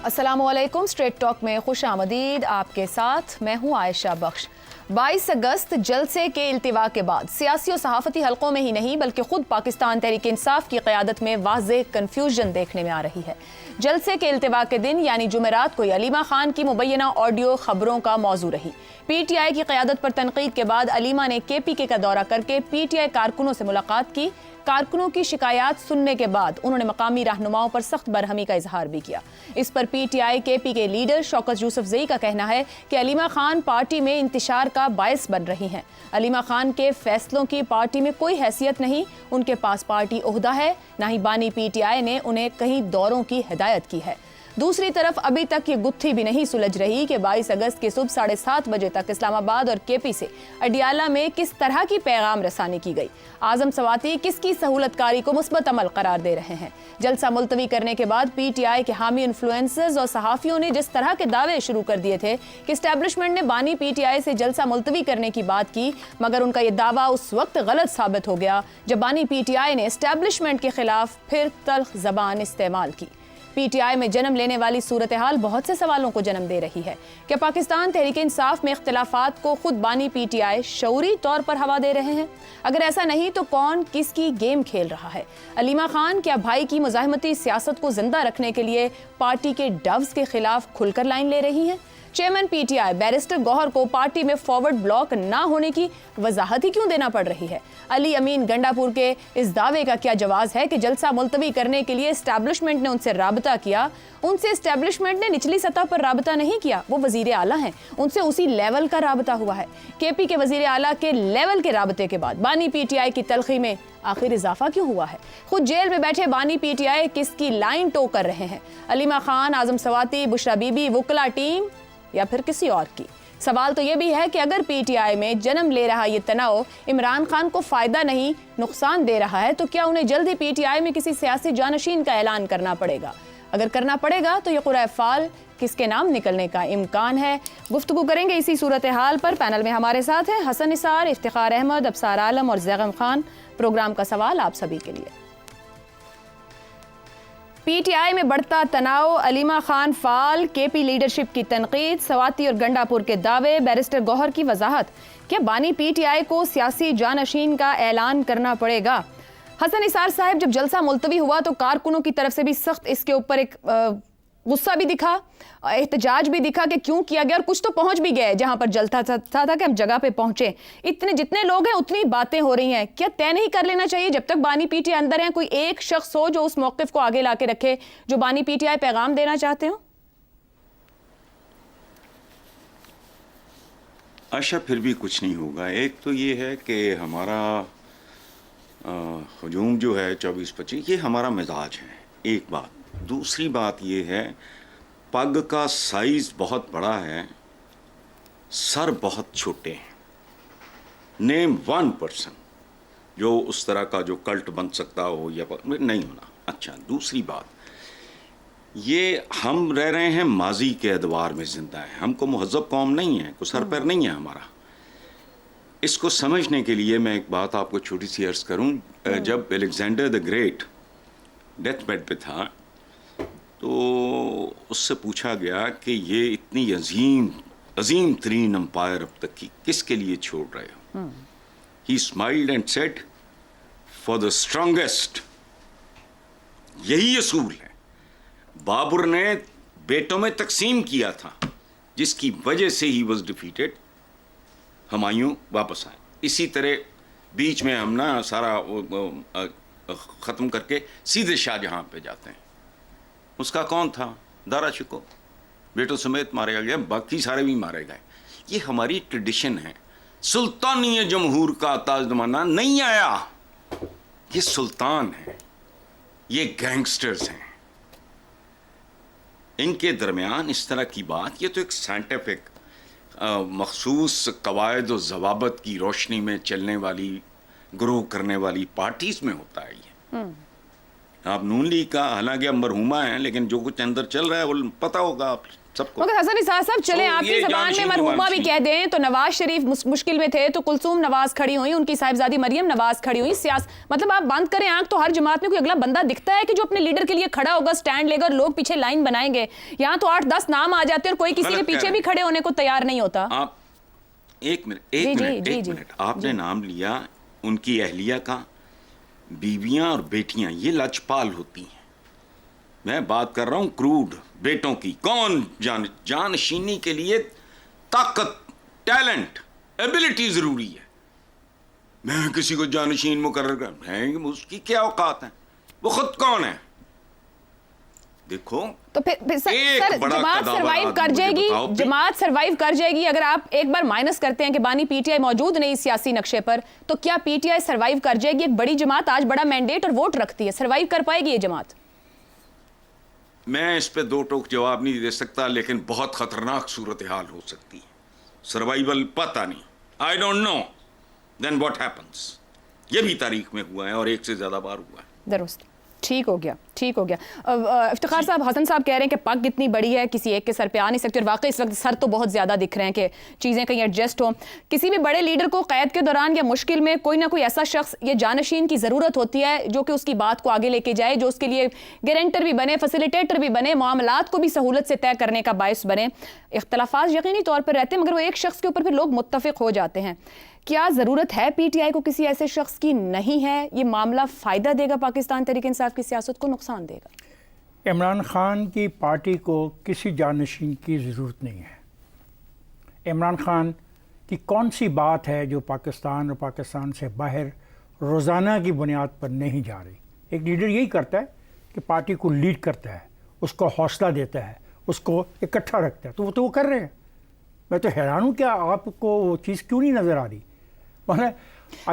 अस्सलाम वालेकुम। Straight talk में खुश आमदीद। आपके साथ मैं हूँ आयशा बख्श। 22 अगस्त जलसे के इल्तिवा के बाद सियासी और सहाफ़ती हलकों में ही नहीं बल्कि खुद पाकिस्तान तहरीक इंसाफ की क़यादत में वाज़ेह कन्फ्यूजन देखने में आ रही है। जलसे के इल्तिवा के दिन यानी जुमेरात को अलीमा खान की मुबैना ऑडियो खबरों का मौजू रही। PTI की क़यादत पर तनकीद के बाद अलीमा ने KPK का दौरा करके PTI कारकुनों से मुलाकात की। कारकुनों की शिकायत सुनने के बाद उन्होंने मकामी रहनुमाओं पर सख्त बरहमी का इजहार भी किया। इस पर PTI KP leader Shaukat Yousafzai का कहना है कि अलीमा खान पार्टी में इंतशार का बायस बन रही हैं। अलीमा खान के फैसलों की पार्टी में कोई हैसियत नहीं, उनके पास पार्टी ओहदा है, ना ही बानी PTI ने उन्हें कहीं दौरों की हिदायत की है। दूसरी तरफ अभी तक ये गुत्थी भी नहीं सुलझ रही कि 22 अगस्त की सुबह 7:30 बजे तक इस्लामाबाद और KP से अडियाला में किस तरह की पैगाम रसानी की गई। आजम सवाती किसकी सहूलतकारी को मुस्बत अमल करार दे रहे हैं। जलसा मुलतवी करने के बाद PTI के हामी इन्फ्लुएंसर्स और सहाफ़ियों ने जिस तरह के दावे शुरू कर दिए थे कि एस्टैब्लिशमेंट ने बानी PTI से जलसा मुलतवी करने की बात की, मगर उनका ये दावा उस वक्त गलत साबित हो गया जब बानी PTI ने एस्टैब्लिशमेंट के खिलाफ फिर तल्ख ज़बान इस्तेमाल की। PTI में जन्म लेने वाली सूरत हाल बहुत से सवालों को जन्म दे रही है। क्या पाकिस्तान तहरीक इंसाफ में इख्तिलाफात को खुद बानी PTI शऊरी तौर पर हवा दे रहे हैं? अगर ऐसा नहीं तो कौन किसकी गेम खेल रहा है? अलीमा खान क्या भाई की मुज़ाहिमती सियासत को जिंदा रखने के लिए पार्टी के डव्स के खिलाफ खुलकर लाइन ले रही हैं? चेयरमैन PTI बैरिस्टर गौहर को पार्टी में फॉरवर्ड ब्लॉक ना होने की वजाहत ही क्यों देना पड़ रही है? अली अमीन गंडापुर के इस दावे का क्या जवाब है कि जलसा मुलतवी करने के लिए एस्टैब्लिशमेंट ने उनसे राबता किया? उनसे एस्टैब्लिशमेंट ने निचली सतह पर राबता नहीं किया, वो वजीर आला हैं, उनसे उसी लेवल का राबता हुआ है। KP के वजीर आला के लेवल के राबते के बाद बानी PTI की तलखी में आखिर इजाफा क्यों हुआ है? खुद जेल में बैठे बानी PTI किसकी लाइन टो कर रहे हैं? अलीमा खान, आजम सवाती, बुशरा बीबी, वुकला टीम या फिर किसी और की? सवाल तो ये भी है कि अगर PTI में जन्म ले रहा ये तनाव इमरान खान को फायदा नहीं नुकसान दे रहा है तो क्या उन्हें जल्द ही PTI में किसी सियासी जानशीन का ऐलान करना पड़ेगा? अगर करना पड़ेगा तो ये कुराए फाल किसके नाम निकलने का इम्कान है? गुफ्तगू करेंगे इसी सूरत हाल पर। पैनल में हमारे साथ है हसन निसार, इफ्तिखार अहमद, अबसार आलम और जैगम खान। प्रोग्राम का सवाल आप सभी के लिए। PTI में बढ़ता तनाव, अलीमा खान फाल, KP लीडरशिप की तनकीद, सवाती और गंडापुर के दावे, बैरिस्टर गौहर की वजाहत। क्या बानी PTI को सियासी जानशीन का ऐलान करना पड़ेगा? हसन निसार साहब, जब जलसा मुलतवी हुआ तो कारकुनों की तरफ से भी सख्त इसके ऊपर एक गुस्सा भी दिखा, एहतजाज भी दिखा कि क्यों किया गया, और कुछ तो पहुंच भी गए जहां पर जलता था कि हम जगह पे पहुंचे। इतने जितने लोग हैं उतनी बातें हो रही हैं। क्या तय नहीं कर लेना चाहिए जब तक बानी PTI अंदर है कोई एक शख्स हो जो उस मौक़िफ़ को आगे लाके रखे जो बानी PTI पैगाम देना चाहते हो? आशा, फिर भी कुछ नहीं होगा। एक तो ये है कि हमारा हजूम जो है 24-25 ये हमारा मिजाज है, एक बात। दूसरी बात ये है पग का साइज बहुत बड़ा है, सर बहुत छोटे हैं। नेम 1 पर्सन जो उस तरह का जो कल्ट बन सकता हो या नहीं होना। अच्छा, दूसरी बात ये हम रह रहे हैं माजी के अदवार में जिंदा है, हमको मुहज़्ज़ब कौम नहीं है, कोई सर पैर नहीं है हमारा। इसको समझने के लिए मैं एक बात आपको छोटी सी अर्ज करूं। जब Alexander the great death bed पे था तो उससे पूछा गया कि ये इतनी अजीम तरीन एम्पायर अब तक की किसके लिए छोड़ रहे हो? ही smiled and said, for the strongest. यही असूल है बाबर ने बेटों में तकसीम किया था, जिसकी वजह से ही वॉज डिफीटेड। हुमायूं वापस आए। इसी तरह बीच में हम ना सारा ख़त्म करके सीधे शाहजहां पे जाते हैं। उसका कौन था? दारा शिको बेटों समेत मारा गया, बाकी सारे भी मारे गए। ये हमारी ट्रेडिशन है। सुल्तानी जमहूर का ताज ज़माना नहीं आया। ये सुल्तान है, ये गैंगस्टर्स हैं, इनके दरमियान इस तरह की बात, ये तो एक साइंटिफिक मखसूस कवायद और जवाबत की रोशनी में चलने वाली, ग्रो करने वाली पार्टीज में होता है ये। आप नून लीग का, हालांकि अब मरहुमा है, लेकिन जो कुछ अंदर चल रहा है वो पता होगा, आप سب کو. مگر حسن اسحاق صاحب چلیں آپ کی زبان میں مرحوما بھی کہہ دیں تو نواز شریف مشکل میں تھے تو کلثوم نواز کھڑی ہوئی, ان کی صاحبزادی مریم نواز کھڑی ہوئی. مطلب آپ بند کریں آنکھ تو ہر جماعت میں کوئی اگلا بندہ دکھتا ہے کہ جو اپنے لیڈر کے لیے کھڑا ہوگا, سٹینڈ لے گا, لوگ پیچھے لائن بنائیں گے. یہاں تو 8-10 نام آ جاتے ہیں اور کوئی کسی کے پیچھے بھی کھڑے ہونے کو تیار نہیں ہوتا. آپ ایک منٹ آپ نے نام لیا ان کی اہلیہ کا, بیویاں اور بیٹیاں یہ لاجپال ہوتی ہیں. میں بات کر رہا ہوں کروڈ بیٹوں کی. کون جانشینی کے لیے طاقت, ٹیلنٹ, ایبلٹی ضروری ہے. میں کسی کو جانشین مقرر کر ہیں, اس کی کیا اوقات ہیں, وہ خود کون ہے؟ دیکھو تو پھر سر جماعت سروائیو کر جائے گی, جماعت سروائیو کر جائے گی. اگر آپ ایک بار مائنس کرتے ہیں کہ بانی پی ٹی آئی موجود نہیں سیاسی نقشے پر, تو کیا پی ٹی آئی سروائیو کر جائے گی؟ ایک بڑی جماعت آج بڑا مینڈیٹ اور ووٹ رکھتی ہے, سروائیو کر پائے گی یہ جماعت؟ میں اس پہ دو ٹوک جواب نہیں دے سکتا, لیکن بہت خطرناک صورتحال ہو سکتی ہے. سروائیول پتہ نہیں, I don't know then what happens. یہ بھی تاریخ میں ہوا ہے اور ایک سے زیادہ بار ہوا ہے. درست, ٹھیک ہو گیا, ٹھیک ہو گیا. افتخار صاحب, حسن صاحب کہہ رہے ہیں کہ پگ اتنی بڑی ہے کسی ایک کے سر پہ آ نہیں سکتی, اور واقعی اس وقت سر تو بہت زیادہ دکھ رہے ہیں کہ چیزیں کہیں ایڈجسٹ ہوں. کسی بھی بڑے لیڈر کو قید کے دوران یا مشکل میں کوئی نہ کوئی ایسا شخص یا جانشین کی ضرورت ہوتی ہے جو کہ اس کی بات کو آگے لے کے جائے, جو اس کے لیے گارنٹر بھی بنے, فیسیلیٹیٹر بھی بنے, معاملات کو بھی سہولت سے طے کرنے کا باعث بنے. اختلافات یقینی طور پر رہتے ہیں مگر وہ ایک شخص کے اوپر پھر لوگ متفق ہو جاتے ہیں. کیا ضرورت ہے پی ٹی آئی کو کسی ایسے شخص کی؟ نہیں ہے. یہ معاملہ فائدہ دے گا پاکستان تحریک انصاف کی سیاست کو, نقصان دے گا؟ عمران خان کی پارٹی کو کسی جانشین کی ضرورت نہیں ہے. عمران خان کی کون سی بات ہے جو پاکستان اور پاکستان سے باہر روزانہ کی بنیاد پر نہیں جا رہی؟ ایک لیڈر یہی کرتا ہے کہ پارٹی کو لیڈ کرتا ہے, اس کو حوصلہ دیتا ہے, اس کو اکٹھا رکھتا ہے. تو وہ کر رہے ہیں. میں تو حیران ہوں کیا آپ کو وہ چیز کیوں نہیں نظر آ رہی؟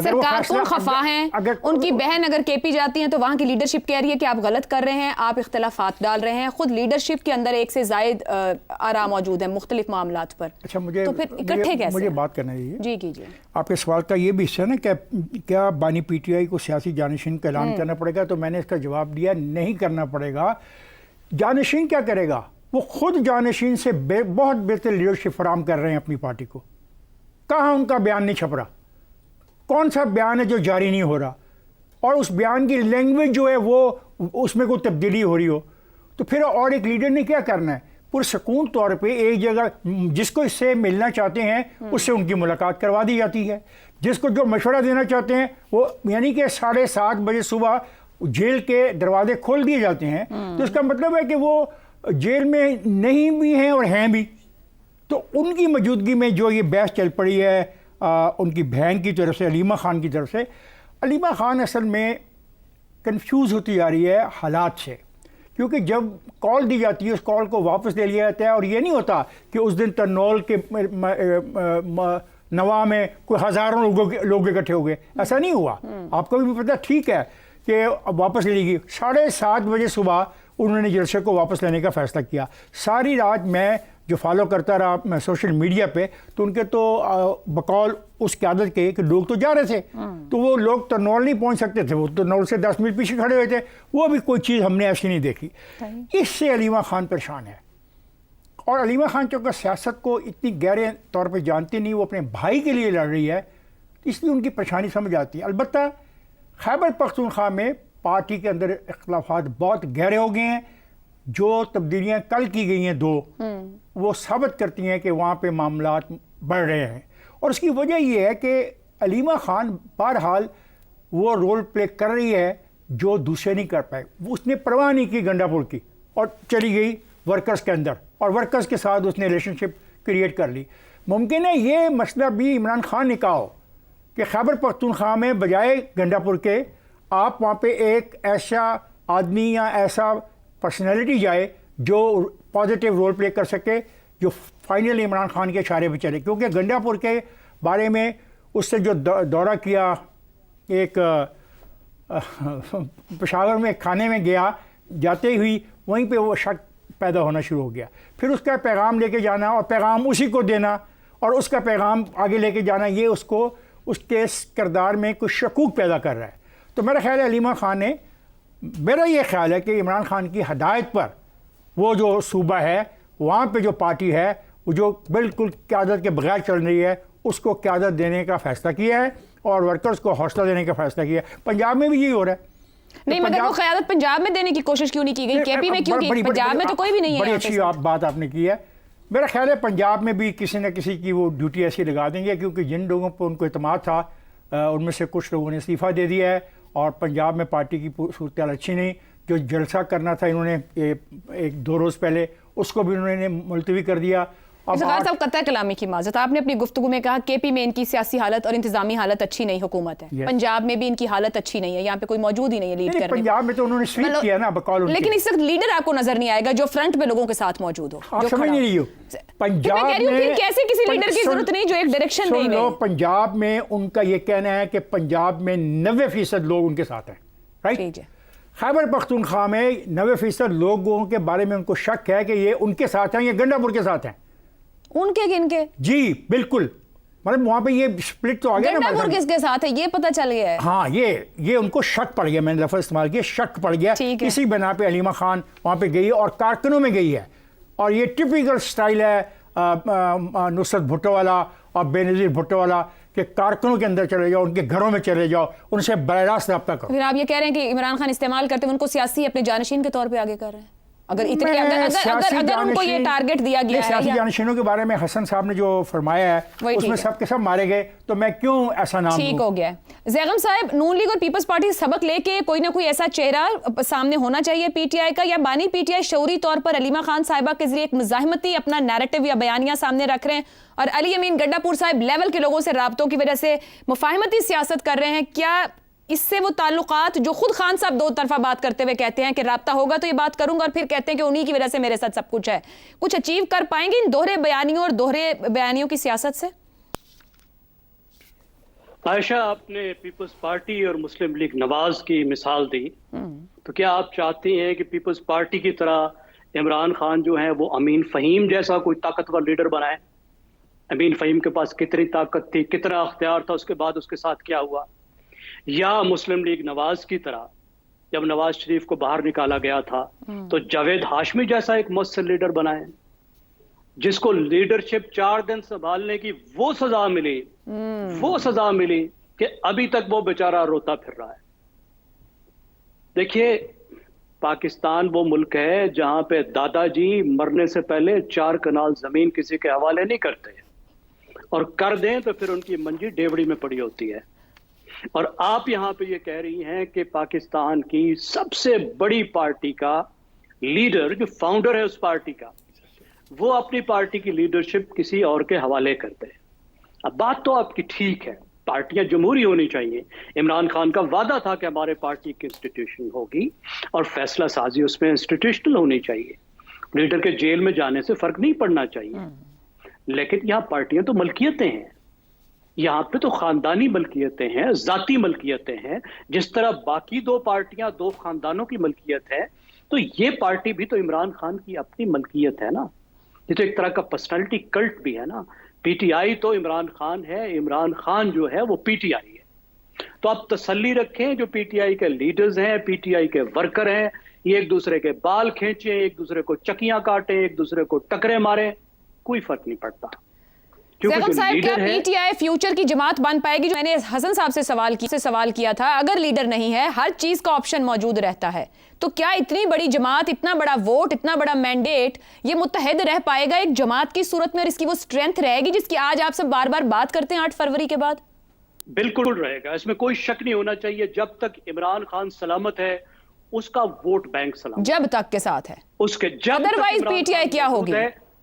سر کارکن خفا ہیں, ان کی بہن اگر کے پی جاتی ہیں تو وہاں کی لیڈرشپ کہہ رہی ہے کہ آپ غلط کر رہے ہیں, آپ اختلافات ڈال رہے ہیں. خود لیڈرشپ کے اندر ایک سے زائد آراء موجود ہیں مختلف معاملات پر. اچھا, تو پھر اکٹھے کیسے؟ مجھے بات کرنا چاہیے. جی کیجیے. آپ کے سوال کا یہ بھی حصہ ہے نا کہ کیا بانی پی ٹی آئی کو سیاسی جانشین کا اعلان کرنا پڑے گا؟ تو میں نے اس کا جواب دیا, نہیں کرنا پڑے گا. جانشین کیا کرے گا؟ وہ خود جانشین سے بہت بہتر لیڈرشپ فراہم کر رہے ہیں اپنی پارٹی کو. کہاں ان کا بیان نہیں چھپ رہا؟ کون سا بیان ہے جو جاری نہیں ہو رہا؟ اور اس بیان کی لینگویج جو ہے وہ اس میں کوئی تبدیلی ہو رہی ہو تو پھر اور ایک لیڈر نے کیا کرنا ہے؟ پرسکون طور پہ ایک جگہ جس کو اس سے ملنا چاہتے ہیں اس سے ان کی ملاقات کروا دی جاتی ہے. جس کو جو مشورہ دینا چاہتے ہیں وہ یعنی کہ 7:30 بجے صبح جیل کے دروازے کھول دیے جاتے ہیں. تو اس کا مطلب ہے کہ وہ جیل میں نہیں بھی ہیں اور ہیں بھی. تو ان کی موجودگی میں جو یہ بحث چل پڑی ہے ان کی بہن کی طرف سے, علیمہ خان کی طرف سے, علیمہ خان اصل میں کنفیوز ہوتی جا رہی ہے حالات سے. کیونکہ جب کال دی جاتی ہے اس کال کو واپس لے لیا جاتا ہے, اور یہ نہیں ہوتا کہ اس دن ترنول کے نواں میں کوئی ہزاروں لوگ اکٹھے ہو گئے. ایسا نہیں ہوا. آپ کو بھی پتہ ٹھیک ہے کہ واپس لے لی گئی. 7:30 بجے صبح انہوں نے جلسے کو واپس لینے کا فیصلہ کیا. ساری رات میں جو فالو کرتا رہا میں سوشل میڈیا پہ, تو ان کے تو بقول اس قیادت کے کہ لوگ تو جا رہے تھے, تو وہ لوگ ترنول نہیں پہنچ سکتے تھے, وہ ترنول سے 10 میل پیچھے کھڑے ہوئے تھے. وہ بھی کوئی چیز ہم نے ایسی نہیں دیکھی. اس سے علیمہ خان پریشان ہے. اور علیمہ خان چونکہ سیاست کو اتنی گہرے طور پہ جانتی نہیں, وہ اپنے بھائی کے لیے لڑ رہی ہے, اس لیے ان کی پریشانی سمجھ آتی ہے. البتہ خیبر پختونخوا میں پارٹی کے اندر اختلافات بہت گہرے ہو گئے ہیں. جو تبدیلیاں کل کی گئی ہیں 2 وہ ثابت کرتی ہیں کہ وہاں پہ معاملات بڑھ رہے ہیں. اور اس کی وجہ یہ ہے کہ علیمہ خان بہرحال وہ رول پلے کر رہی ہے جو دوسرے نہیں کر پائے. اس نے پرواہ نہیں کی گنڈا پور کی اور چلی گئی ورکرز کے اندر, اور ورکرز کے ساتھ اس نے ریلیشن شپ کریٹ کر لی. ممکن ہے یہ مسئلہ بھی عمران خان نے کہا ہو کہ خیبر پختونخوا میں بجائے گنڈا پور کے آپ وہاں پہ ایک ایسا آدمی یا ایسا پرسنالٹی جائے جو پازیٹیو رول پلے کر سکے, جو فائنلی عمران خان کے اشارے پہ چلے. کیونکہ گنڈا پور کے بارے میں اس سے جو دورہ کیا, ایک پشاور میں کھانے میں گیا, جاتے ہوئی وہیں پہ وہ شک پیدا ہونا شروع ہو گیا. پھر اس کا پیغام لے کے جانا اور پیغام اسی کو دینا اور اس کا پیغام آگے لے کے جانا, یہ اس کو اس کے کردار میں کچھ شکوک پیدا کر رہا ہے. تو میرا خیال ہے علیمہ خان نے, میرا یہ خیال ہے کہ عمران خان کی ہدایت پر وہ جو صوبہ ہے وہاں پہ جو پارٹی ہے وہ جو بالکل قیادت کے بغیر چل رہی ہے اس کو قیادت دینے کا فیصلہ کیا ہے اور ورکرز کو حوصلہ دینے کا فیصلہ کیا ہے. پنجاب میں بھی یہی ہو رہا ہے. نہیں مگر وہ قیادت پنجاب میں دینے کی کوشش کیوں نہیں کی گئی؟ کے پی میں کیوں کی؟ پنجاب میں تو کوئی بھی نہیں ہے. بڑی اچھی بات آپ نے کی ہے. میرا خیال ہے پنجاب میں بھی کسی نہ کسی کی وہ ڈیوٹی ایسی لگا دیں گے, کیونکہ جن لوگوں پہ ان کو اعتماد تھا ان میں سے کچھ لوگوں نے استعفیٰ دے دیا ہے اور پنجاب میں پارٹی کی صورتحال اچھی نہیں. جو جلسہ کرنا تھا انہوں نے ایک 2 روز پہلے اس کو بھی انہوں نے ملتوی کر دیا. افتخار صاحب قطع کلامی کی معذرت, آپ نے اپنی گفتگو میں کہا کے پی میں ان کی سیاسی حالت اور انتظامی حالت اچھی نہیں, حکومت ہے. پنجاب میں بھی ان کی حالت اچھی نہیں ہے, یہاں پہ کوئی موجود ہی نہیں ہے لیڈ کرنے. پنجاب میں تو انہوں نے سویپ کیا نا بقول ان کے. لیکن اس وقت لیڈر آپ کو نظر نہیں آئے گا جو فرنٹ پہ لوگوں کے ساتھ موجود ہو. آپ سمجھ نہیں رہی ہو پنجاب میں کیسے کسی لیڈر کی ضرورت نہیں جو ایک ڈائریکشن دے گا. پنجاب میں ان کا یہ کہنا ہے کہ پنجاب میں 90% لوگ ان کے ساتھ ہیں, رائٹ. خیبر پختونخوا میں 90% لوگوں کے بارے میں ان کو شک ہے کہ یہ ان کے ساتھ ہیں یا گنڈا پور کے ساتھ ہیں. ان کے کن کے؟ جی بالکل, مطلب وہاں پہ یہ سپلٹ تو آ گیا نا. گنڈا پور کس کے ساتھ ہے یہ پتہ چل گیا ہے. ہاں یہ ان کو شک پڑ گیا, میں نے لفظ استعمال کیا شک پڑ گیا. اسی بنا پہ علیمہ خان وہاں پہ گئی اور کارکنوں میں گئی ہے. اور یہ ٹپیکل سٹائل ہے نصرت بھٹو والا اور بے نظیر بھٹو والا کہ کارکنوں کے اندر چلے جاؤ, ان کے گھروں میں چلے جاؤ, ان سے براہ راست رابطہ کرو. پھر آپ یہ کہہ رہے ہیں کہ عمران خان استعمال کرتے ہیں ان کو سیاسی اپنے جانشین کے طور پہ آگے کر رہے ہیں. اگر ان کو یہ ٹارگٹ دیا گیا ہے. سیاسی جانشینوں کے بارے میں حسن صاحب نے جو فرمایا ہے اس میں سب کے سب مارے گئے, تو میں کیوں ایسا نام ٹھیک ہو گیا. زیغم صاحب, نون لیگ اور پیپلز پارٹی سبق لے کے کوئی نہ کوئی ایسا چہرہ سامنے ہونا چاہیے پی ٹی آئی کا, یا بانی پی ٹی آئی شعوری طور پر علیمہ خان صاحبہ کے ذریعے ایک مزاحمتی اپنا نیریٹو یا بیانیہ سامنے رکھ رہے ہیں اور علی امین گڈا پور صاحب لیول کے لوگوں سے رابطوں کی وجہ سے مفاہمتی سیاست کر رہے ہیں. کیا اس سے وہ تعلقات جو خود خان صاحب 2 طرفہ بات کرتے ہوئے کہتے ہیں کہ رابطہ ہوگا تو یہ بات کروں گا اور پھر کہتے ہیں کہ انہی کی وجہ سے میرے ساتھ سب کچھ ہے, کچھ اچیو کر پائیں گے ان دوہرے بیانیوں اور دوہرے بیانیوں کی سیاست سے؟ عائشہ, آپ نے پیپلز پارٹی اور مسلم لیگ نواز کی مثال دی, تو کیا آپ چاہتے ہیں کہ پیپلز پارٹی کی طرح عمران خان جو ہیں وہ امین فہیم جیسا کوئی طاقتور لیڈر بنائے؟ امین فہیم کے پاس کتنی طاقت تھی, کتنا اختیار تھا, اس کے بعد اس کے ساتھ کیا ہوا؟ یا مسلم لیگ نواز کی طرح جب نواز شریف کو باہر نکالا گیا تھا تو جاوید ہاشمی جیسا ایک مؤثر لیڈر بنائے جس کو لیڈرشپ 4 دن سنبھالنے کی وہ سزا ملی کہ ابھی تک وہ بیچارہ روتا پھر رہا ہے. دیکھیے, پاکستان وہ ملک ہے جہاں پہ دادا جی مرنے سے پہلے 4 کنال زمین کسی کے حوالے نہیں کرتے, اور کر دیں تو پھر ان کی منجی ڈیوڑی میں پڑی ہوتی ہے. اور آپ یہاں پہ یہ کہہ رہی ہیں کہ پاکستان کی سب سے بڑی پارٹی کا لیڈر, جو فاؤنڈر ہے اس پارٹی کا, وہ اپنی پارٹی کی لیڈرشپ کسی اور کے حوالے کرتے ہیں. اب بات تو آپ کی ٹھیک ہے, پارٹیاں جمہوری ہونی چاہیے. عمران خان کا وعدہ تھا کہ ہمارے پارٹی کی انسٹیٹیوشن ہوگی اور فیصلہ سازی اس میں انسٹیٹیوشنل ہونی چاہیے. لیڈر کے جیل میں جانے سے فرق نہیں پڑنا چاہیے. لیکن یہاں پارٹیاں تو ملکیتیں ہیں, یہاں پہ تو خاندانی ملکیتیں ہیں, ذاتی ملکیتیں ہیں. جس طرح باقی 2 پارٹیاں 2 خاندانوں کی ملکیت ہے, تو یہ پارٹی بھی تو عمران خان کی اپنی ملکیت ہے نا. یہ تو ایک طرح کا پرسنالٹی کلٹ بھی ہے نا. پی ٹی آئی تو عمران خان ہے, عمران خان جو ہے وہ پی ٹی آئی ہے. تو آپ تسلی رکھیں, جو پی ٹی آئی کے لیڈرز ہیں, پی ٹی آئی کے ورکر ہیں, یہ ایک دوسرے کے بال کھینچیں, ایک دوسرے کو چکیاں کاٹیں, ایک دوسرے کو ٹکرے ماریں, کوئی فرق نہیں پڑتا. زیغم صاحب, کیا پی ٹی آئی فیوچر کی جماعت بن پائے گی؟ جو میں نے حسن صاحب سے سوال کیا تھا, اگر لیڈر نہیں ہے, ہر چیز کا آپشن موجود رہتا ہے, تو کیا اتنی بڑی جماعت, اتنا بڑا ووٹ, اتنا بڑا مینڈیٹ, یہ متحد رہ پائے گا ایک جماعت کی صورت میں, اور اس کی وہ سٹرینتھ رہے گی جس کی آج آپ سب بار بار بات کرتے ہیں 8 فروری کے بعد؟ بالکل رہے گا, اس میں کوئی شک نہیں ہونا چاہیے. جب تک عمران خان سلامت ہے اس کا ووٹ بینک سلامت, جب تک کے ساتھ ہے, اس کے ادروائز پی ٹی آئی کیا ہوگی,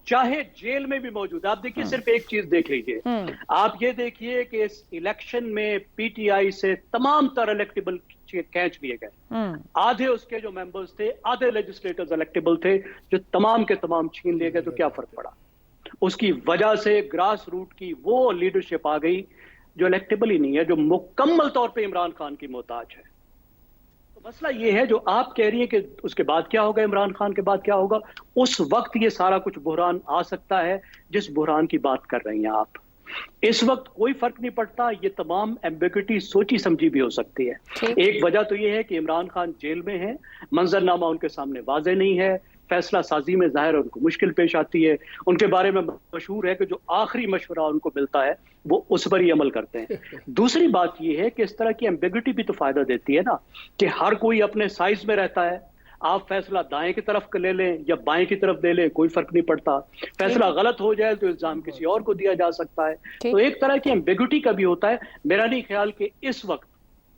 چاہے جیل میں بھی موجود ہے. آپ دیکھیے, صرف ایک چیز دیکھ لیجئے, آپ یہ دیکھیے کہ اس الیکشن میں پی ٹی آئی سے تمام تر الیکٹیبل کھینچ لیے گئے. آدھے اس کے جو ممبرز تھے, آدھے لیجسلیٹرز الیکٹیبل تھے, جو تمام کے تمام چھین لیے گئے. تو کیا فرق پڑا؟ اس کی وجہ سے گراس روٹ کی وہ لیڈرشپ آ گئی جو الیکٹیبل ہی نہیں ہے, جو مکمل طور پہ عمران خان کی محتاج ہے. مسئلہ یہ ہے جو آپ کہہ رہی ہیں کہ اس کے بعد کیا ہوگا, عمران خان کے بعد کیا ہوگا. اس وقت یہ سارا کچھ بحران آ سکتا ہے جس بحران کی بات کر رہی ہیں آپ. इस वक्त कोई फर्क नहीं पड़ता, ये तमाम एम्बिग्युइटी सोची समझी भी हो सकती है। एक वजह तो ये है कि इमरान खान जेल में है, मंजरनामा उनके सामने वाज़ेह नहीं है, फैसला साजी में ज़ाहिर है उनको मुश्किल पेश आती है। उनके बारे में मशहूर है कि जो आखिरी मशवरा उनको मिलता है वो उस पर ही अमल करते हैं। दूसरी बात ये है कि इस तरह की एम्बिग्युइटी भी तो फायदा देती है ना, कि हर कोई अपने साइज में रहता है। आप फैसला दाएं की तरफ ले लें या बाएं की तरफ दे लें, कोई फर्क नहीं पड़ता। फैसला गलत हो जाए तो इल्जाम किसी और को दिया जा सकता है। तो एक तरह की एम्बिग्युइटी का भी होता है। मेरा नहीं ख्याल कि इस वक्त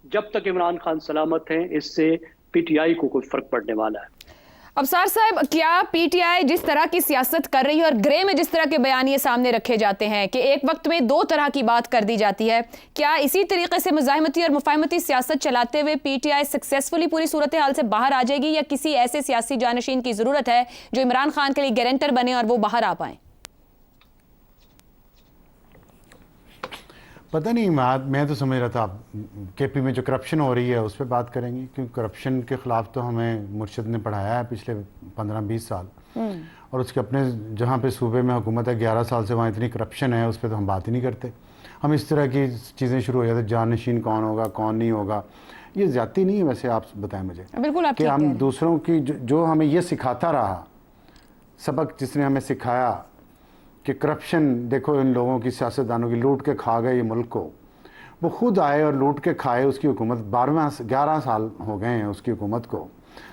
जब तक इमरान खान सलामत हैं इससे पीटीआई को कोई फर्क पड़ने वाला है। अफसार साहब, क्या पीटीआई जिस तरह की सियासत कर रही है और ग्रे में जिस तरह के बयानिए सामने रखे जाते हैं कि एक वक्त में दो तरह की बात कर दी जाती है, क्या इसी तरीके से मुजाहिमती और मुफाहमती सियासत चलाते हुए पीटीआई सक्सेसफुली पूरी सूरत हाल से बाहर आ जाएगी, या किसी ऐसे सियासी जानशीन की जरूरत है जो इमरान खान के लिए गारंटर बने और वो बाहर आ पाए? पता नहीं, मैं तो समझ रहा था केपी में जो करप्शन हो रही है उस पर बात करेंगे, क्योंकि करप्शन के ख़िलाफ़ तो हमें मुर्शिद ने पढ़ाया है पिछले 15-20 साल, और उसके अपने जहाँ पे सूबे में हुकूमत है 11 साल से, वहाँ इतनी करप्शन है उस पर तो हम बात ही नहीं करते। हम इस तरह की चीज़ें शुरू हो जाती, जानशीन कौन होगा कौन नहीं होगा, ये ज़्यादती नहीं है। वैसे आप बताएं मुझे बिल्कुल आप कि हम दूसरों की जो हमें ये सिखाता रहा सबक, जिसने हमें सिखाया कि करप्शन, देखो इन लोगों की, सियासतदानों की, लूट के खा गए ये मुल्क को, वो खुद आए और लूट के खाए। उसकी हुकूमत 11 साल हो गए हैं उसकी हुकूमत को।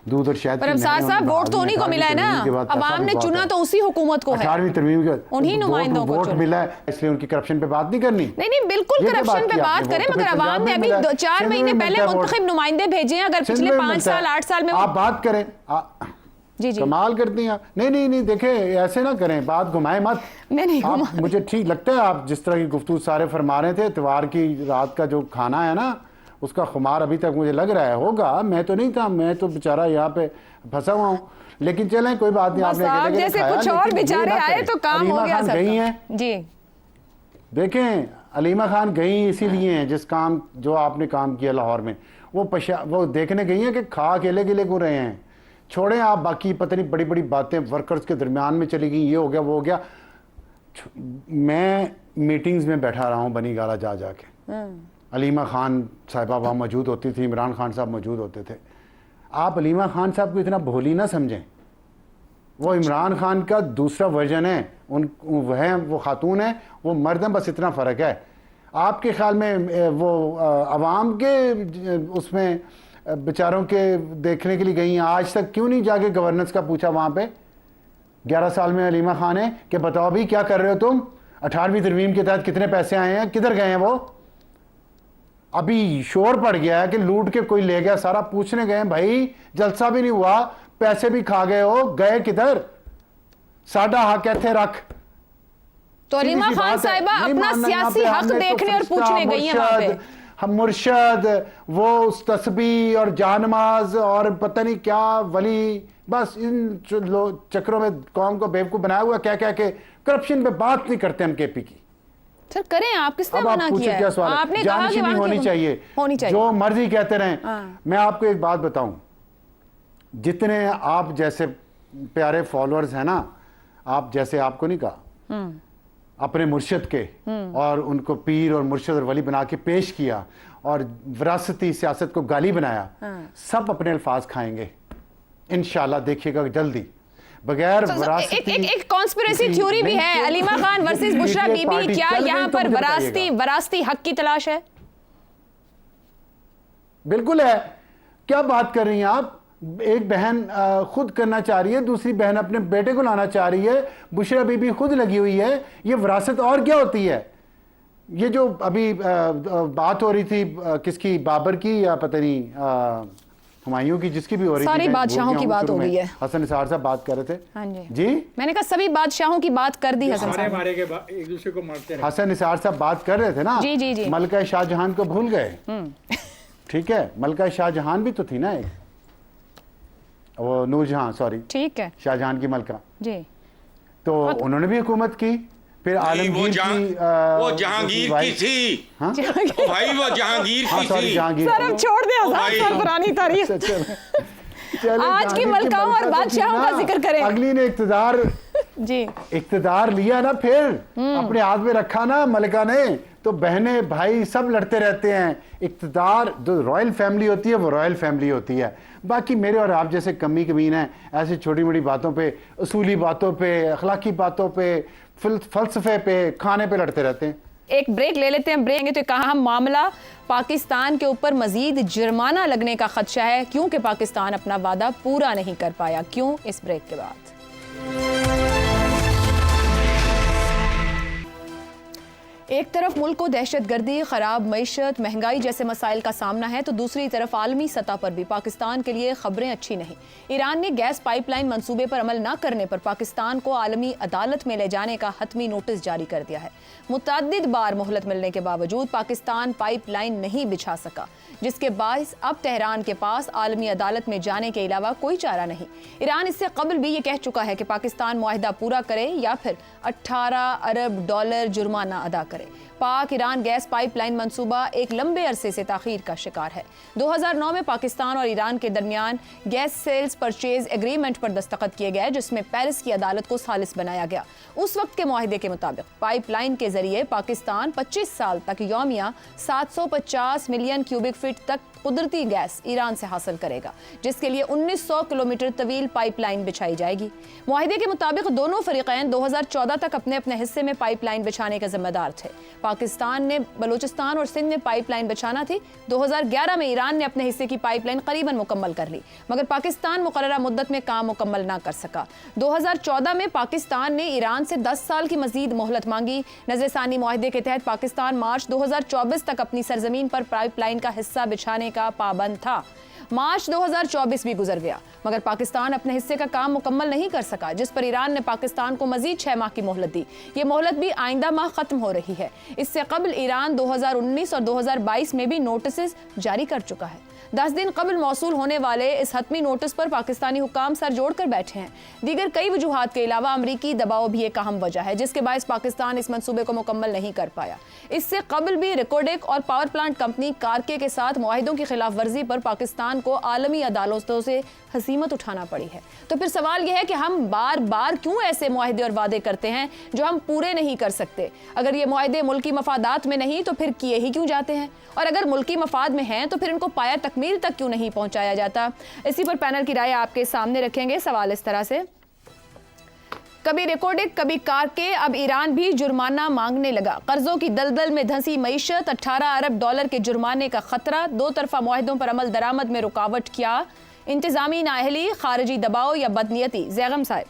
दूध और शहद पर साहब वोट तो उन्हीं को मिला है ना, अवाम ने चुना तो उसी हुकूमत को है, 18वीं तरमीम के उन्हीं नुमाइंदों को वोट मिला है, इसलिए उनकी करप्शन पे बात नहीं करनी। नहीं, बिल्कुल करप्शन पे बात करें, मगर अवाम ने अभी 4 महीने पहले मुंतखब नुमाइंदे भेजे हैं। अगर पिछले 5 साल 8 साल में आप बात करें, जी कमाल करती हैं आप। नहीं देखें, ऐसे ना करें, बात घुमाएं मत। नहीं आप, मुझे ठीक लगता है आप जिस तरह की गुफ्तगू सारे फरमा रहे थे। इतवार की रात का जो खाना है ना, उसका खुमार अभी तक मुझे लग रहा है होगा। मैं तो नहीं था, मैं तो बेचारा यहाँ पे फंसा हुआ हूँ। लेकिन चलें, कोई बात नहीं, आपने जैसे कुछ और बेचारे आए तो काम हो गया। गई हैं जी, देखें, अलीमा खान गई इसीलिए हैं, जिस काम जो आपने काम किया लाहौर में, वो देखने गई हैं कि खा अकेले के लिए को रहे हैं। छोड़ें आप बाकी पता नहीं बड़ी बड़ी बातें वर्कर्स के दरमियान में चली गई, ये हो गया वो हो गया। मैं मीटिंग्स में बैठा रहा हूँ बनी गाला जा के, अलीमा खान साहिबा वहाँ मौजूद होती थी, इमरान खान साहब मौजूद होते थे। आप अलीमा खान साहब को इतना भोली ना समझें, वो इमरान खान का दूसरा वर्जन है। वो खातून है, वो मर्द है, बस इतना फ़र्क है। आपके ख्याल में वो अवाम के उसमें बेचारों के देखने के लिए गई हैं? आज तक क्यों नहीं जाके गवर्नेंस का पूछा वहाँ पे? 11 साल में अलीमा खान है कि बताओ भी क्या कर रहे हो तुम, 18वीं तरमीम के तहत कितने पैसे आए हैं, किधर गए हैं वो? अभी शोर पड़ गया है कि लूट के कोई ले गया सारा, पूछने गए भाई जलसा भी नहीं हुआ, पैसे भी खा गए हो, गए किधर? साडा हक ऐथे रख। तो अलीमा खान साहिबा अपना सियासी हक देखने और पूछने गई हैं वहां पे। हम मुर्शद, वो उस तस्बीह और जानमाज और पता नहीं क्या वली, बस इन चक्रों में कौम को बेवकूफ बनाया हुआ, क्या क्या के करप्शन पे बात नहीं करते हम केपी की। सर करें, आप किसने मना किया है? आपने कहा कि होनी चाहिए, जो मर्जी कहते रहें। मैं आपको एक बात बताऊं, जितने आप जैसे प्यारे फॉलोअर्स हैं ना, आप जैसे, आपको नहीं कहा, अपने मुर्शिद के और उनको पीर और मुर्शिद और वली बना के पेश किया और विरासती सियासत को गाली बनाया, सब अपने अल्फाज खाएंगे इंशाल्लाह, देखिएगा जल्दी। बगैर एक कॉन्स्पिरेसी थ्योरी भी है, अलीमा खान वर्सेस बुशरा बीबी, क्या यहाँ पर वरासती हक की तलाश है? बिल्कुल है। क्या बात कर रही हैं आप? एक बहन खुद करना चाह रही है, दूसरी बहन अपने बेटे को लाना चाह रही है, बुशरा बीबी खुद लगी हुई है। ये विरासत और क्या होती है? ये जो अभी बात हो रही थी किसकी, बाबर की या पता नहीं हुमायूं की, जिसकी भी हो रही थी, सारी बादशाहों की बात हो गई है। हसन निसार साहब बात कर रहे थे। हाँ जी, मैंने कहा सभी बादशाहों की बात कर दी हसन साहब, मारे के एक दूसरे को मारते रहे। हसन निसार साहब बात कर रहे थे ना, जी। मलका शाहजहां को भूल गए। ठीक है, मलका शाहजहां भी तो थी ना एक, वो नूरजहां, सॉरी, ठीक है, शाहजहां की मलका जी, तो उन्होंने भी हुकूमत की। फिर आलमगीर वो जहांगीर की थी। हाँ? भाई वो जहांगीर की थी। सर अब छोड़ दे आजाद पुरानी तारीख, आज की मलकाओं और बादशाहों का जिक्र करें। अगली ने इख्तिदार जी इख्तिदार लिया ना, फिर अपने हाथ में रखा ना मलिका ने, तो बहनें भाई सब लड़ते रहते हैं। इख्तिदार जो रॉयल फैमिली होती है वो रॉयल फैमिली होती है। बाकी मेरे और आप जैसे कमी कमीन हैं, ऐसी छोटी मोटी बातों पे, असूली बातों पे, अखलाकी बातों पे, फलसफे पे, खाने पे लड़ते रहते हैं। एक ब्रेक ले लेते हैं। ब्रेक तो कहा हम मामला पाकिस्तान के ऊपर मजीद जुर्माना लगने का खदशा है क्योंकि पाकिस्तान अपना वादा पूरा नहीं कर पाया। क्यों? इस ब्रेक के बाद। एक तरफ मुल्क को दहशतगर्दी, खराब मईशत, महंगाई जैसे मसाइल का सामना है तो दूसरी तरफ आलमी सतह पर भी पाकिस्तान के लिए खबरें अच्छी नहीं। ईरान ने गैस पाइपलाइन मंसूबे पर अमल न करने पर पाकिस्तान को आलमी अदालत में ले जाने का हतमी नोटिस जारी कर दिया है। मुतअद्दिद बार मोहलत मिलने के बावजूद पाकिस्तान पाइपलाइन नहीं बिछा सका, जिसके बायस अब तेहरान के पास आलमी अदालत में जाने के अलावा कोई चारा नहीं। ईरान इससे कबल भी ये कह चुका है कि पाकिस्तान मुआहिदा पूरा करे या फिर 18 अरब डॉलर जुर्माना अदा करे। पाक ईरान गैस पाइपलाइन मंसूबा एक लंबे अरसे से ताखीर का शिकार है। 2009 में पाकिस्तान और ईरान के दरमियान गैस सेल्स परचेज एग्रीमेंट पर दस्तखत किए गए, जिसमें पेरिस की अदालत को सालिस बनाया गया। उस वक्त के मुआहिदे के मुताबिक पाइपलाइन के जरिए पाकिस्तान 25 साल तक यौमिया 750 मिलियन क्यूबिक फीट तक कुदरती गैस ईरान से हासिल करेगा, जिसके लिए 1900 किलोमीटर तवील पाइपलाइन बिछाई जाएगी। मुआहिदे के मुताबिक दोनों फरीकैन 2014 तक अपने अपने हिस्से में पाइपलाइन बिछाने के जिम्मेदार थे। पाकिस्तान ने बलूचिस्तान और सिंध में पाइपलाइन बिछाना थी। 2011 में ईरान ने अपने हिस्से की पाइपलाइन करीबन मुकम्मल कर ली, मगर पाकिस्तान मुकर्ररा मुद्दत में काम मुकम्मल ना कर सका। 2014 में पाकिस्तान ने ईरान से 10 साल की मजीद मोहलत मांगी। नज़रसानी मुआहिदे के तहत पाकिस्तान मार्च 2024 तक अपनी सरजमीन पर पाइपलाइन का हिस्सा बिछाने का पाबंद था। मार्च 2024 भी गुजर गया, मगर पाकिस्तान अपने हिस्से का काम मुकम्मल नहीं कर सका, जिस पर ईरान ने पाकिस्तान को मजीद 6 माह की मोहलत दी। ये मोहलत भी आइंदा माह खत्म हो रही है। इससे कबल ईरान 2019 और 2022 में भी नोटिस जारी कर चुका है। 10 दिन कबल मौसूल होने वाले इस हतमी नोटिस पर पाकिस्तानी हुकाम सर जोड़कर बैठे हैं। दीगर कई वजूहात के अलावा अमरीकी दबाव भी एक अहम वजह है, जिसके बायस पाकिस्तान इस मंसूबे को मुकम्मल नहीं कर पाया। इससे कबल भी रिकोडेक और पावर प्लांट कंपनी कारके के साथ मुआहिदों की खिलाफ वर्जी पर पाकिस्तान को आलमी अदालतों से हसीमत उठाना पड़ी है। तो फिर सवाल यह है कि हम बार बार क्यों ऐसे मुआहिदे और वादे करते हैं जो हम पूरे नहीं कर सकते? अगर ये मुआहिदे मुल्की मफादात में नहीं तो फिर किए ही क्यों जाते हैं? और अगर मुल्की मफाद में हैं तो फिर इनको पाया तकमील तक क्यों नहीं पहुंचाया जाता? इसी पर पैनल की राय आपके सामने रखेंगे। सवाल इस तरह से, कभी रिकोडेक कभी कारके, अब ईरान भी जुर्माना मांगने लगा। कर्जों की दलदल में धंसी मईशत, 18 अरब डॉलर के जुर्माने का खतरा, दो तरफा मुआहिदों पर अमल दरामद में रुकावट, क्या इंतजामी नाअहली, खारिजी दबाव या बदनीयती? जैगम साहब।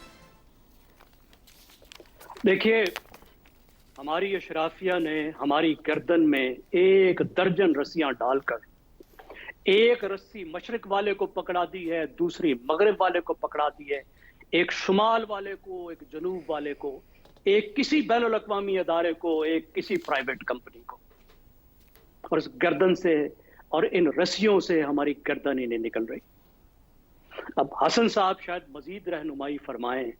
देखिए, हमारी अशराफिया ने हमारी गर्दन में 1 दर्जन रस्सियां डालकर, एक रस्सी मशरक वाले को पकड़ा दी है, दूसरी मगरिब वाले को पकड़ा दी है, एक शुमाल वाले को, एक जनूब वाले को, एक किसी बैनुल अक़वामी अदारे को, एक किसी प्राइवेट कंपनी को। और इस गर्दन से और इन रस्सियों से हमारी गर्दन ही नहीं निकल रही। अब हसन साहब शायद मजीद रहनुमाई फरमाएं।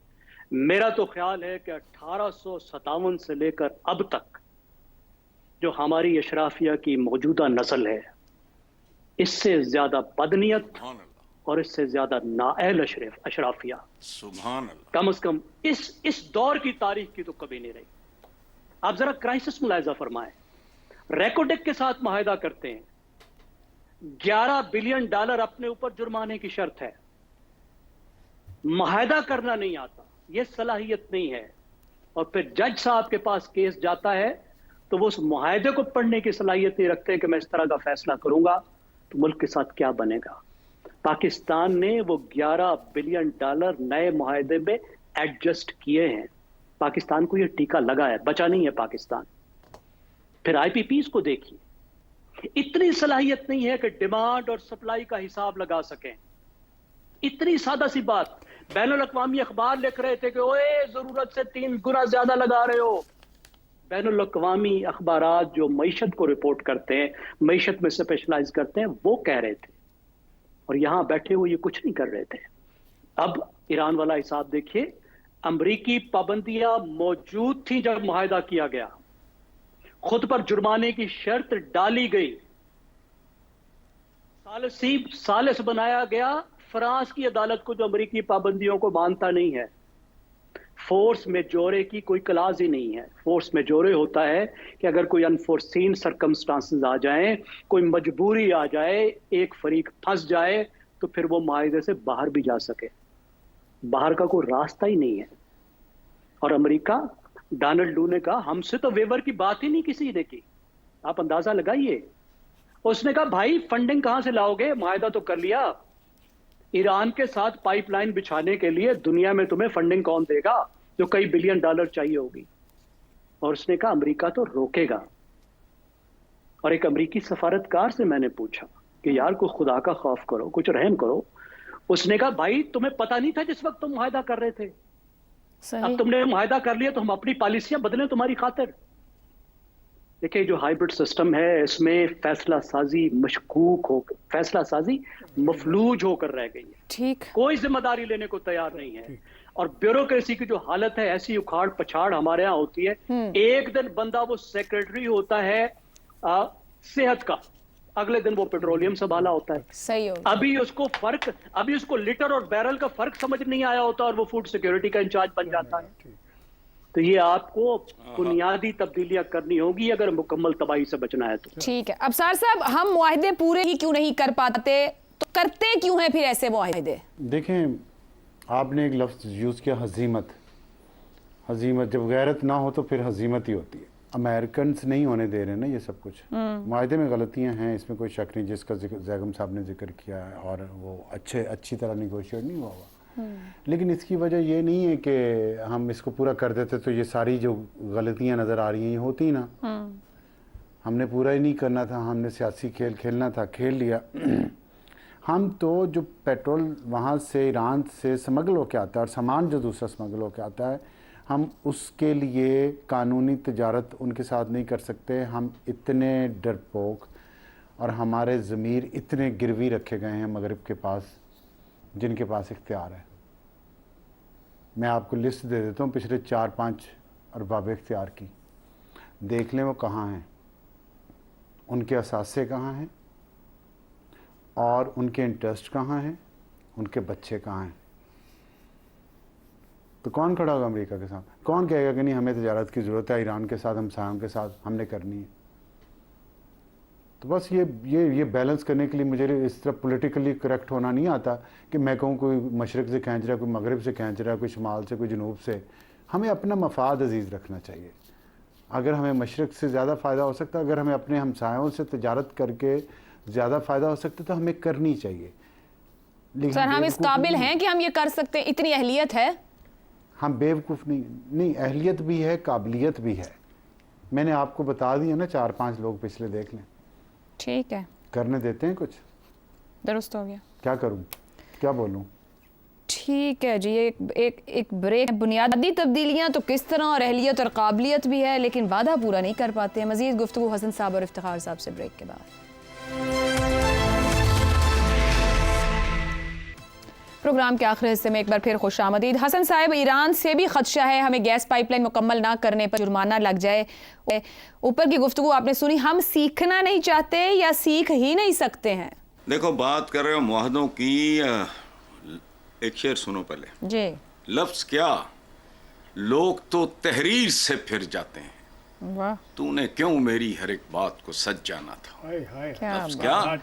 मेरा तो ख्याल है कि 1857 से लेकर अब तक जो हमारी अशराफिया की मौजूदा नस्ल है, इससे ज्यादा बदनीयत और इससे ज्यादा नाअहल अशराफिया सुभान अल्लाह कम से कम इस दौर की तारीख की तो कभी नहीं रही। आप जरा क्राइसिस मुलाहिजा फरमाएं। रेकोडेक के साथ मुआहिदा करते हैं, 11 बिलियन डॉलर अपने ऊपर जुर्माने की शर्त है। मुआहिदा करना नहीं आता, यह सलाहियत नहीं है। और फिर जज साहब के पास केस जाता है तो वो उस मुआहिदे को पढ़ने की सलाहियत नहीं रखते कि मैं इस तरह का फैसला करूंगा तो मुल्क के साथ क्या बनेगा। पाकिस्तान ने वो 11 बिलियन डॉलर नए मुआहिदे में एडजस्ट किए हैं। पाकिस्तान को ये टीका लगा है, बचा नहीं है पाकिस्तान। फिर आईपीपीज को देखिए, इतनी सलाहियत नहीं है कि डिमांड और सप्लाई का हिसाब लगा सकें। इतनी सादा सी बात, बैनुल अक़वामी अखबार लिख रहे थे कि ओए जरूरत से 3 गुना ज्यादा लगा रहे हो। बैनुल अक़वामी अखबारात जो मईशत को रिपोर्ट करते हैं, मईशत में स्पेशलाइज करते हैं, वो कह रहे थे, और यहां बैठे हुए ये कुछ नहीं कर रहे थे। अब ईरान वाला हिसाब देखिए, अमरीकी पाबंदियां मौजूद थी जब मुआहिदा किया गया, खुद पर जुर्माने की शर्त डाली गई, सालिस बनाया गया फ्रांस की अदालत को जो अमरीकी पाबंदियों को मानता नहीं है। फोर्स मेजोरे की कोई क्लाज ही नहीं है। फोर्स मेजोरे होता है कि अगर कोई अनफोर्सीन सरकमस्टांसेस आ जाएं, कोई मजबूरी आ जाए, एक फरीक फंस जाए, तो फिर वो माहिदे से बाहर भी जा सके। बाहर का कोई रास्ता ही नहीं है। और अमेरिका, डोनाल्ड डू ने कहा हमसे तो वेवर की बात ही नहीं किसी ने की। आप अंदाजा लगाइए। उसने कहा भाई फंडिंग कहां से लाओगे, माहिदा तो कर लिया, ईरान के साथ पाइपलाइन बिछाने के लिए दुनिया में तुम्हें फंडिंग कौन देगा जो कई बिलियन डॉलर चाहिए होगी। और उसने कहा अमेरिका तो रोकेगा। और एक अमेरिकी सफारतकार से मैंने पूछा कि यार कुछ खुदा का खौफ करो, कुछ रहम करो। उसने कहा भाई तुम्हें पता नहीं था जिस वक्त तुम मुआहदा कर रहे थे, अब तुमने मुआहदा कर लिया तो हम अपनी पॉलिसियां बदलें तुम्हारी खातिर। देखिए जो हाइब्रिड सिस्टम है इसमें फैसला साजी मशकूक हो, फैसला साजी मफलूज होकर रह गई है। ठीक, कोई जिम्मेदारी लेने को तैयार नहीं है। और ब्यूरोक्रेसी की जो हालत है, ऐसी उखाड़ पछाड़ हमारे यहाँ होती है। एक दिन बंदा वो सेक्रेटरी होता है सेहत का, अगले दिन वो पेट्रोलियम संभाला होता है। सही हो। अभी उसको लीटर और बैरल का फर्क समझ नहीं आया होता और वो फूड सिक्योरिटी का इंचार्ज बन जाता है। तो ये आपको बुनियादी तब्दीलियां करनी होगी अगर मुकम्मल तबाही से बचना है तो। ठीक है। अफसार साहब, हम मुआहदे पूरे ही क्यों नहीं कर पाते, तो करते क्यों हैं फिर ऐसे मुआहदे? देखें, आपने एक लफ्ज़ यूज़ किया हजीमत। हजीमत, जब गैरत ना हो तो फिर हजीमत ही होती है। अमेरिकन नहीं होने दे रहे ना ये सब कुछ। मुआहदे में गलतियां हैं, इसमें कोई शक नहीं, जिसका जैगम साहब ने जिक्र किया है, और वो अच्छी तरह निगोशिएट नहीं हुआ। लेकिन इसकी वजह ये नहीं है कि हम इसको पूरा कर देते तो ये सारी जो गलतियां नज़र आ रही हैं ये होती ना। हमने पूरा ही नहीं करना था, हमने सियासी खेल खेलना था, खेल लिया। हम तो जो पेट्रोल वहाँ से ईरान से स्मगल होकर आता है और सामान जो दूसरा स्मगल होकर आता है, हम उसके लिए कानूनी तजारत उनके साथ नहीं कर सकते। हम इतने डरपोक और हमारे ज़मीर इतने गिरवी रखे गए हैं मगरिब के पास, जिनके पास इख्तियार है। मैं आपको लिस्ट दे देता हूँ पिछले 4-5 अरबाब इख्तियार की, देख लें वो कहाँ हैं, उनके असासे कहाँ हैं और उनके इंटरेस्ट कहाँ हैं, उनके बच्चे कहाँ हैं। तो कौन खड़ा होगा अमेरिका के साथ? कौन कहेगा कि नहीं हमें तजारत की ज़रूरत है, ईरान के साथ, हमसायों के साथ हमने करनी है? तो बस ये बैलेंस करने के लिए मुझे इस तरह पॉलिटिकली करेक्ट होना नहीं आता कि मैं कहूँ कोई मशरक़ से खींच रहा है, कोई मगरिब से खींच रहा है, कोई शुमाल से, कोई जनूब से। हमें अपना मफाद अजीज़ रखना चाहिए। अगर हमें मशरक़ से ज़्यादा फ़ायदा हो सकता है, अगर हमें अपने हमसायों से तजारत करके ज़्यादा फ़ायदा हो सकता है तो हमें करनी चाहिए। लेकिन सर हम इस काबिल हैं कि हम ये कर सकते हैं, इतनी अहलियत है? हम बेवकूफ़ नहीं, अहलियत भी है, काबिलियत भी है। मैंने आपको बता दिया ना, 4-5 लोग पिछले देख लें। ठीक है, करने देते हैं कुछ? दुरुस्त हो गया। क्या करूं, क्या बोलूं? ठीक है जी, एक ब्रेक। बुनियादी तब्दीलियां तो किस तरह, और अहलियत और काबिलियत भी है, लेकिन वादा पूरा नहीं कर पाते हैं। मज़ीद गुफ्तगू हसन साहब और इफ्तिखार साहब से ब्रेक के बाद। प्रोग्राम के आखिरी हिस्से में एक बार फिर खुशामदीद। हसन साहब, ईरान से भी खदशा है हमें गैस पाइपलाइन मुकम्मल ना करने पर जुर्माना लग जाए। ऊपर की गुफ्तगू आपने सुनी, हम सीखना नहीं चाहते या सीख ही नहीं सकते हैं? देखो, बात कर रहे हो मुआहदों की, एक शेर सुनो पहले जी। लफ्ज क्या, लोग तो तहरीर से फिर जाते हैं, वाह, तूने क्यों मेरी हर एक बात को सच जाना था। हाय हाय। क्या लफ्ज बात। क्या,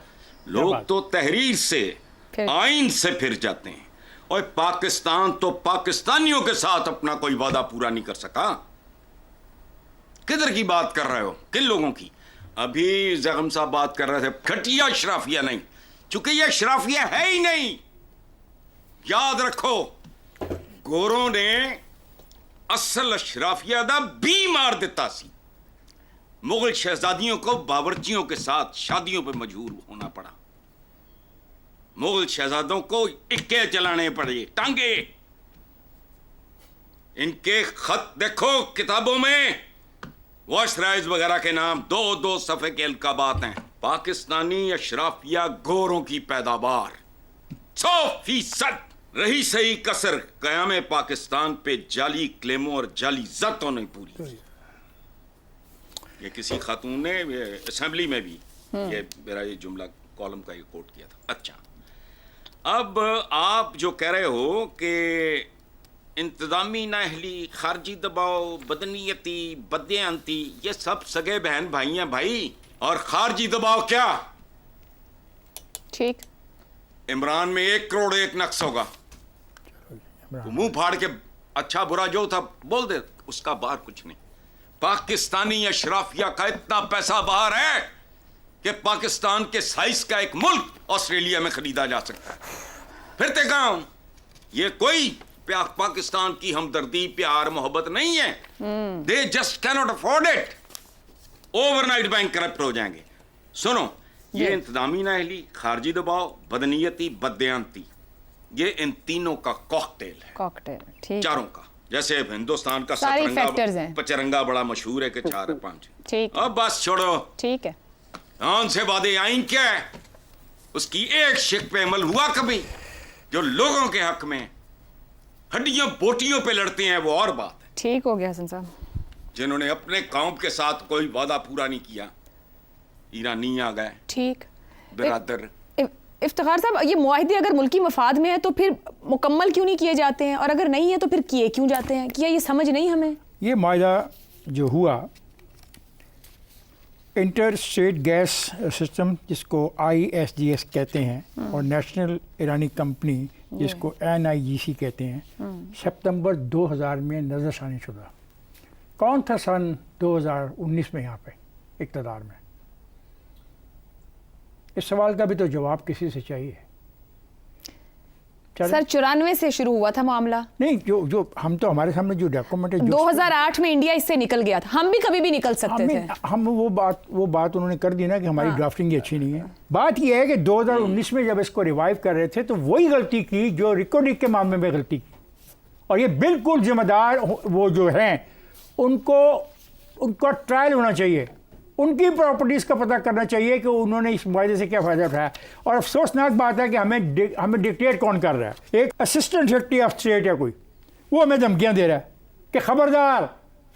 लोग तो तहरीर से, फिर- आइन से फिर जाते हैं। और पाकिस्तान तो पाकिस्तानियों के साथ अपना कोई वादा पूरा नहीं कर सका। किधर की बात कर रहे हो, किन लोगों की? अभी जगम साहब बात कर रहे थे घटिया अशराफिया, नहीं, चूंकि ये अशराफिया है ही नहीं। याद रखो, गोरों ने असल अशराफिया दा भी मार दिता सी। मुगल शहजादियों को बावर्चियों के साथ शादियों पर मजबूर होना पड़ा। मुगल शहजादों को इक्के चलाने पड़े, टांगे। इनके खत देखो किताबों में, वॉशराइज वगैरह के नाम 2-2 सफ़े के अलकाबात हैं। पाकिस्तानी अशराफिया गोरों की पैदावार 100%। रही सही कसर क़याम पाकिस्तान पे जाली क्लेमों और जाली ज़ब्तों ने पूरी की। ये किसी खातून ने असेंबली में भी ये मेरा ये जुमला कॉलम का ये कोट किया था। अच्छा, अब आप जो कह रहे हो कि इंतजामी नाअहली, खारजी दबाव, बदनीयती, बदयांती, ये सब सगे बहन भाई हैं भाई। और खारजी दबाव क्या? ठीक। इमरान में 1 करोड़ 1 नक्स होगा। तो मुंह फाड़ के अच्छा बुरा जो था बोल दे, उसका बाहर कुछ नहीं। पाकिस्तानी अशराफिया का इतना पैसा बाहर है कि पाकिस्तान के साइज का एक मुल्क ऑस्ट्रेलिया में खरीदा जा सकता है। फिरते कहां हूं? ये कोई पाकिस्तान की हमदर्दी, प्यार, मोहब्बत नहीं है। They just cannot afford it. Overnight bank corrupt हो जाएंगे। सुनो, ये इंतजामी नाअहली, खारजी दबाव, बदनीयती, बदयांती, ये इन तीनों का कॉकटेल है। कॉकटेल, ठीक। चारों का। जैसे हिंदुस्तान का सारे फैक्टर्स हैं। पचरंगा बड़ा मशहूर है कि 4 है 5। ठीक। अब बस छोड़ो। ठीक है। कौन से वादे आइन क्या है? उसकी एक शिक पे अमल हुआ कभी? जो लोगों के हक में हड्डियों बोटियों पे लड़ते हैं वो और बात है। ठीक हो गया हसन साहब। जिन्होंने अपने कौम के साथ कोई वादा पूरा नहीं किया, ईरानी आ गए। ठीक। बिरादर। इफ्तिखार साहब, ये मुआहिदे अगर मुल्की मफाद में है तो फिर मुकम्मल क्यों नहीं किए जाते हैं, और अगर नहीं है तो फिर किए क्यों जाते हैं? क्या ये समझ नहीं हमें? ये मायदा जो हुआ इंटर स्टेट गैस सिस्टम, जिसको ISGS कहते हैं, और नेशनल ईरानी कंपनी जिसको NIGC कहते हैं, सितंबर 2000 में नज़रसानी शुदा। कौन था सन 2019 में यहाँ पे इक़्तिदार में? इस सवाल का भी तो जवाब किसी से चाहिए। सर 94 से शुरू हुआ था मामला। नहीं, जो हम तो हमारे सामने जो डॉक्यूमेंट है, 2008 में इंडिया इससे निकल गया था। हम भी कभी भी निकल सकते थे। हम वो बात उन्होंने कर दी ना कि हमारी ड्राफ्टिंग ही अच्छी नहीं है। बात ये है कि 2019 में जब इसको रिवाइव कर रहे थे तो वही गलती की जो रिकॉर्डिंग के मामले में गलती की, और ये बिल्कुल जिम्मेदार वो जो हैं उनका ट्रायल होना चाहिए। उनकी प्रॉपर्टीज़ का पता करना चाहिए कि उन्होंने इस मुआहदे से क्या फ़ायदा उठाया। और अफसोसनाक बात है कि हमें डिक्टेट कौन कर रहा है? एक असिस्टेंट सेक्रेटरी ऑफ स्टेट है कोई, वो हमें धमकियाँ दे रहा है कि ख़बरदार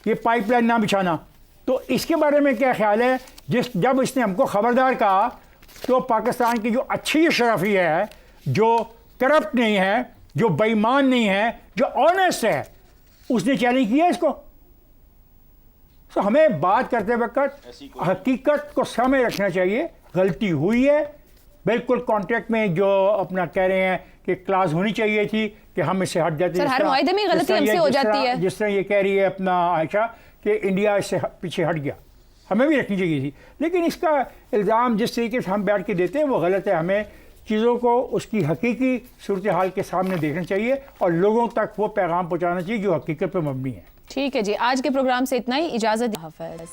ये पाइपलाइन ना बिछाना। तो इसके बारे में क्या ख्याल है? जब इसने हमको ख़बरदार कहा तो पाकिस्तान की जो अच्छी शराफी है, जो करप्ट नहीं है, जो बेईमान नहीं है, जो ऑनेस्ट है, उसने चैलेंज किया इसको। तो हमें बात करते वक्त हकीकत को सामने रखना चाहिए। गलती हुई है, बिल्कुल कॉन्ट्रैक्ट में जो अपना कह रहे हैं कि क्लास होनी चाहिए थी कि हम इससे हट जाते हैं। हर मुआहदे में गलती हमसे हो जाती है। जिस तरह ये कह रही है अपना आयशा कि इंडिया इससे पीछे हट गया, हमें भी रखनी चाहिए थी। लेकिन इसका इल्ज़ाम जिस तरीके से हम बैठ के देते हैं वो गलत है। हमें चीज़ों को उसकी हकीकी सूरत हाल के सामने देखना चाहिए और लोगों तक वो पैगाम पहुँचाना चाहिए जो हकीकत पर मबनी है। ठीक है जी, आज के प्रोग्राम से इतना ही। इजाज़त। हाफ़िज़।